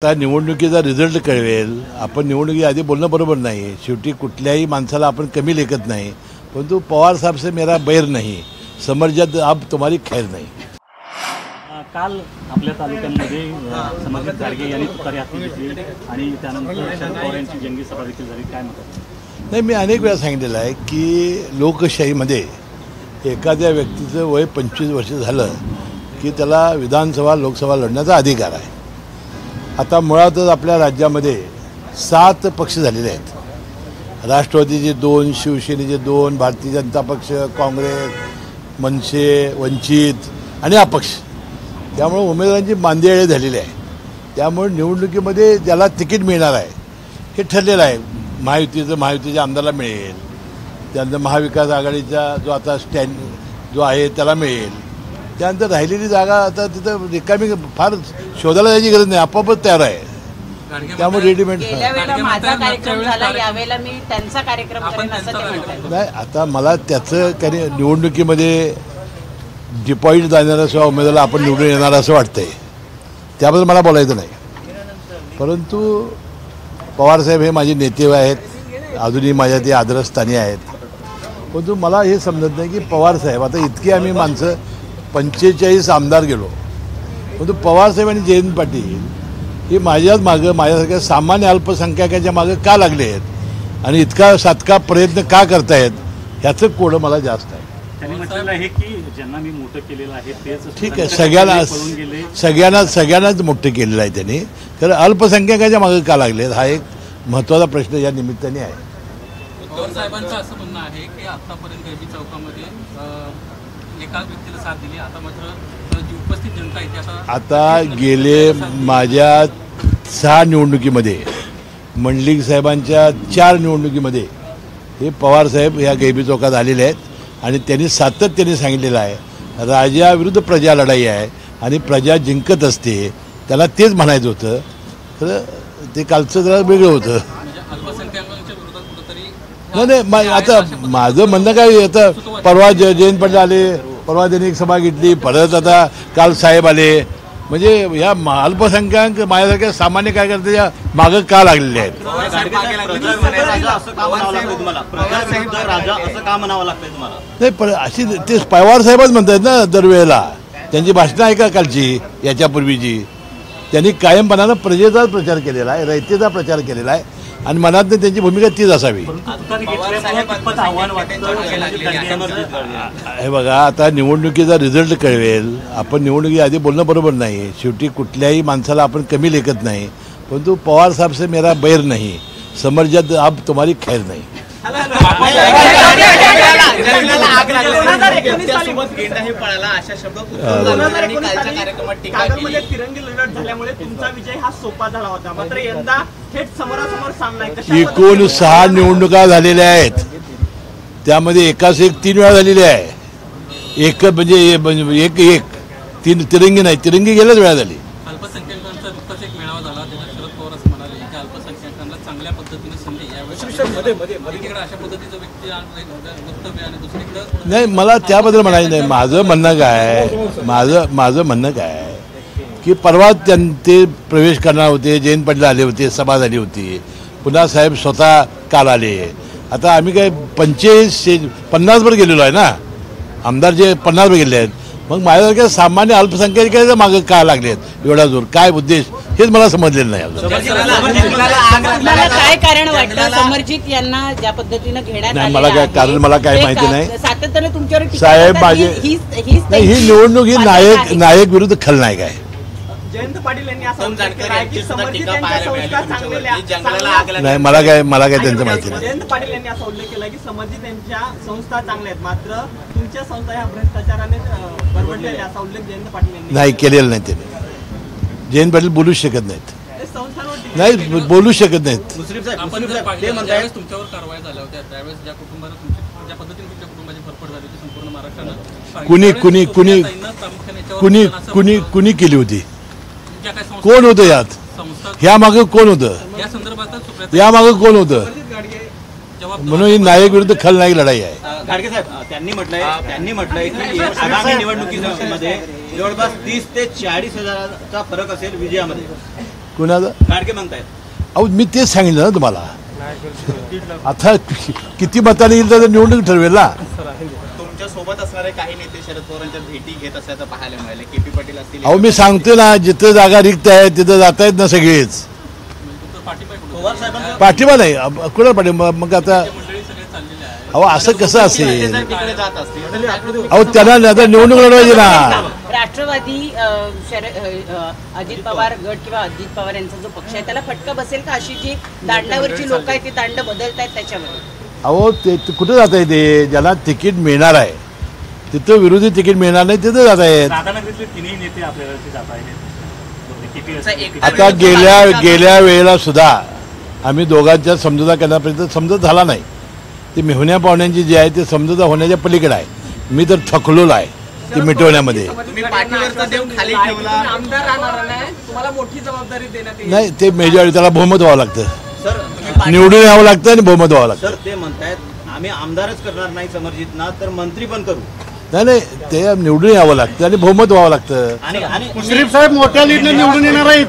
आता निवडणुकीचा रिझल्ट कळवेल. आपण निवडणुकी आधी बोलणं बरोबर नाही. शेवटी कुठल्याही माणसाला आपण कमी लेखत नाही. परंतु पवार साहब से मेरा बैर नहीं, समर्जद अब तुम्हारी खैर नहीं. काल आपल्या तालुक्यांमध्ये समर्जित गाडगे यांनी तुतारी हाती घेतली आणि त्यानंतर शरद पवार यांची जंगी सभा देखील झाली. काय म्हणतात? नाही, मी अनेक वेळा सांगितलेलं आहे की लोकशाहीमध्ये एखाद्या व्यक्तीचं वय 25 वर्ष झालं की त्याला विधानसभा लोकसभा लढण्याचा अधिकार आहे. आता मुळातच आपल्या राज्यामध्ये 7 पक्ष झालेले आहेत. राष्ट्रवादीचे 2, शिवसेनेचे 2, भारतीय जनता पक्ष, काँग्रेस, मनसे, वंचित आणि अपक्ष. त्यामुळे उमेदवारांची मांदियाळी झालेली आहे. त्यामुळे निवडणुकीमध्ये ज्याला तिकीट मिळणार आहे हे ठरलेलं आहे. महायुतीच्या आमदाराला मिळेल, त्यानंतर महाविकास आघाडीचा जो आता जो आहे त्याला मिळेल. त्यानंतर राहिलेली जागा आता तिथं रिकामी फार शोधायला जायची गरज नाही, आपोआपच तयार आहे. त्यामुळे रेडीमेड नाही. आता मला त्याचं काही निवडणुकीमध्ये डिपॉझिट जाणारा किंवा उमेदवाराला आपण निवडून येणार असं वाटतंय, त्याबद्दल मला बोलायचं नाही. परंतु पवारसाहेब हे माझे नेते आहेत, अजूनही माझ्या ते आदरस्थानी आहेत. परंतु मला हे समजत नाही की पवारसाहेब आता इतकी आम्ही माणसं 45 आमदार गेलो, परंतु पवारसाहेब आणि जयंत पाटील हे माझ्याच मागं माझ्यासारख्या सामान्य अल्पसंख्याकांच्या मागं का लागले आहेत आणि इतका सातका प्रयत्न का करतायत ह्याचं कोडं मला जास्त आहे. त्यांनी म्हटलेलं आहे की ज्यांना मी मोठं केलेलं आहे तेच ठीक आहे, सगळ्यांनाच मोठं केलेलं आहे त्यांनी. तर अल्पसंख्याकांच्या मागं का लागलेत हा एक महत्त्वाचा प्रश्न या निमित्ताने आहे. उद्धव साहेबांचं असं म्हणणं आहे की आतापर्यंत गैबी चौकामध्ये एकाच व्यक्तीला साथ दिली, आता मात्र जी उपस्थित जनता आहे आता गेले माझ्या 6 निवडणुकीमध्ये, मंडलिक साहेबांच्या 4 निवडणुकीमध्ये हे पवारसाहेब ह्या गैबी चौकात आलेले आहेत. आणि त्यांनी सातत्याने सांगितलेलं आहे राजाविरुद्ध प्रजा लढाई आहे आणि प्रजा जिंकत असते. त्याला तेच म्हणायचं होतं, तर ते कालचं जरा वेगळं होतं. नाही, आता माझं म्हणणं काय, आता परवा जयंत पाटील आले, परवा त्यांनी एक सभा घेतली, परत आता काल साहेब आले. म्हणजे या अल्पसंख्याक माझ्यासारख्या सामान्य कार्यकर्त्याच्या मागं का लागलेले आहेत? नाही, पण अशी ते पवार साहेबच म्हणतात ना दरवेळेला. त्यांची भाषणं ऐका कालची, याच्यापूर्वीची. त्यांनी कायमपणानं प्रजेचाच प्रचार केलेला आहे, रयतेचा प्रचार केलेला आहे आणि मनात त्यांची भूमिका तीच असावी. हे बघा, आता निवडणुकीचा रिझल्ट कळवेल. आपण निवडणुकी आधी बोलणं बरोबर नाही. शेवटी कुठल्याही माणसाला आपण कमी लेखत नाही. परंतु पवार साहब से मेरा बैर नहीं, समर्जद अब तुम्हारी खैर नहीं. एकूण 6 निवडणुका झालेल्या आहेत, त्यामध्ये एकाच 3 वेळा झालेली आहे. एक म्हणजे एक तिरंगी नाही, तिरंगी गेल्याच वेळा झाली. अल्पसंख्याकांचा नुकताच एक मेळावा झाला, त्याच्यात शरद पवार असं म्हणाले की अल्पसंख्याकांना चांगल्या पद्धतीने संधी यावेळी अशा पद्धतीचं व्यक्ती वक्तव्य आणि दुसरीकडे नाही. मला त्याबद्दल म्हणायचं नाही. माझं म्हणणं काय की परवा ते प्रवेश करणार होते, जयंत पाटील आले होते, सभा झाली होती, पुन्हा साहेब स्वतः काल आले. आता आम्ही काय 50 वर गेलेलो आहे ना, आमदार जे 50 वर गेले आहेत. मग माझ्यासारख्या सामान्य अल्पसंख्याकांच्या मागं का लागलेत एवढा जोर, काय उद्देश, हेच मला समजलेलं नाही. काय कारण वाटतं समर्जित यांना ज्या पद्धतीनं घेण्यात नाही, मला काय कारण मला काय माहिती नाही. सातत्याने तुमच्यावर साहेब माझे ही निवडणूक ही नायक विरुद्ध खलनायक आहे. जयंत पाटील यांनी असं की समर्जित यांच्या संस्था नाही, मला काय त्यांचं माहिती नाही. जयंत पाटील यांनी असा उल्लेख केला की समर्जित यांच्या संस्था चांगल्या आहेत, मात्र तुमच्या संस्था ह्या भ्रष्टाचाराने बरबडलेल्या, असा उल्लेख जयंत पाटील यांनी नाही केलेला नाही. त्यांनी जयंत पाटील बोलूच शकत नाहीत. नाही, बोलू शकत नाहीत. तुमच्यावर कारवाई झाल्या होत्या त्यावेळेस ज्या कुटुंबाला ज्या पद्धतीने तुमच्या कुटुंबाची फरफड झाली होती संपूर्ण महाराष्ट्रानं, कुणी केली होती? कोण होतं यात? ह्यामागं कोण होतं? या संदर्भात यामागं कोण होतं? म्हणून ही नायक विरुद्ध खलनायक लढाई आहे. गाडगे साहेब त्यांनी म्हटलंय की आगामी निवडणुकीमध्ये जवळपास 30 ते 40 हजाराचा फरक असेल विजयामध्ये. कुणाचं? गाडगे म्हणतायत. अहो मी तेच सांगितलं ना तुम्हाला. आता किती मतांनी येईल तर निवडणूक ठरवेल ना. तुमच्या सोबत असणारे काही नेते शरद पवारांच्या भेटी घेत असल्याचं पाहायला मिळालं. KP पाटील असतील. अहो मी सांगतो ना, जिथं जागा रिक्त आहे तिथं जात आहेत ना सगळेच. पवार साहेबांचं पाठिंबा नाही कुणाला पाठिंबा मग आता? मंडळी सगळे चाललेले आहे. अहो असं कसं असेल? जर तिकडे जात असतील अहो त्यांना आता निवडणूक लढवायची ना. राष्ट्रवादी अजित पवार गट किंवा अजित पवार यांचा जो पक्ष आहे त्याला फटका बसेल का? अशी जी दांडावरची लोक आहेत ती दांड बदलतायत त्याच्यामध्ये. अहो ते कुठं जात आहे? ते ज्याला तिकीट मिळणार आहे तिथं विरोधी तिकीट मिळणार नाही तिथं जात आहेत. राधानगरीतले तिन्ही नेते आपल्याकडे जात आहेत. किती आता गेल्या वेळेला सुद्धा आम्ही दोघांच्या समजुता करण्यापर्यंत समजत झाला नाही. ते मेहुण्या पाहुण्यांची जी आहे ते समजुता होण्याच्या पलीकडे आहे. मी तर थकलोला आहे ते मिटवण्यामध्ये. तुम्ही पाठीवरचा देव खाली ठेवला. आमदार राहणार नाही, तुम्हाला मोठी जबाबदारी देण्यात येईल. नाही ते मेजॉरिटी त्याला बहुमत व्हावं लागतं. सर तुम्ही निवडून यावं लागतं आणि बहुमत व्हावं लागतं. सर ते म्हणतायत आम्ही आमदारच करणार नाही समर्जितना तर मंत्री पण करू. नाही ते निवडून यावं लागतं आणि बहुमत व्हावं लागतं. आणि मुश्रीफ साहेब मोठ्या लीडने निवडून येणार आहेत.